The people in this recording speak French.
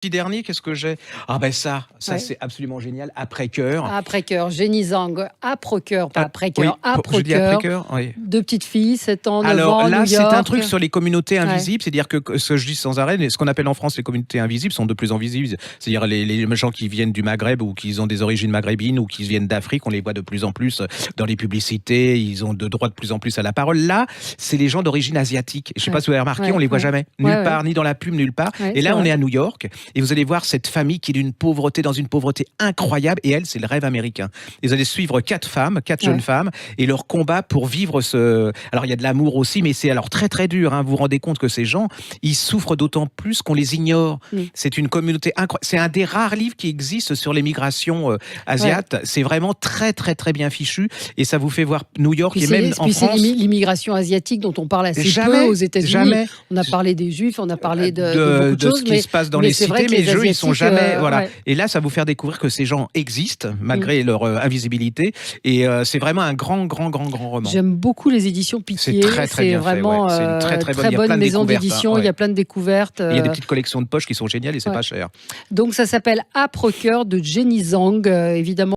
Petit dernier, qu'est-ce que j'ai? Ah ben ça Ouais. c'est absolument génial. Après-cœur. Après-cœur, Jenny Zhang, après-cœur, pas Ah, oui, après-cœur, je dis après-cœur. après-cœur, oui. 2 petites filles, 7 ans, 9 Alors ans, New là, c'est un York. truc sur les communautés Ouais. invisibles, c'est-à-dire que ce que je dis sans arrêt, ce qu'on appelle en France les communautés invisibles sont de plus en visibles. C'est-à-dire les gens qui viennent du Maghreb ou qui ont des origines maghrébines ou qui viennent d'Afrique, on les voit de plus en plus dans les publicités, ils ont de droit de plus en plus à la parole. Là, c'est les gens d'origine asiatique. Je sais pas si vous avez remarqué, on les voit jamais. Nulle part, ni dans la pub, nulle part. Ouais, et là, on vrai. est à New York et vous allez voir cette famille qui est d'une pauvreté, dans une pauvreté incroyable et elle, c'est le rêve américain. Et vous allez suivre 4 jeunes femmes et leur combat pour vivre ce... Alors, il y a de l'amour aussi, mais c'est alors très très dur. Hein. Vous vous rendez compte que ces gens, ils souffrent d'autant plus qu'on les ignore. C'est une communauté incroyable. C'est un des rares livres qui existent sur les migrations asiates. C'est vraiment très très très bien fichu et ça vous fait voir New York et même en France. C'est l'immigration asiatique dont on parle assez peu aux États-Unis. On a parlé des Juifs, on a parlé de beaucoup de choses, ce qui se passe dans les cités, mais les eux, ils sont jamais. Voilà. Ouais. Et là, ça vous faire découvrir que ces gens existent malgré leur invisibilité. Et c'est vraiment un grand roman. J'aime beaucoup les éditions Pitié. C'est très très bien vraiment fait. Ouais. C'est une très bonne maison d'édition. Il y a plein de découvertes. Il y a des petites collections de poches qui sont géniales et c'est pas cher. Donc ça s'appelle Âpre-cœur de Jenny Zhang, évidemment.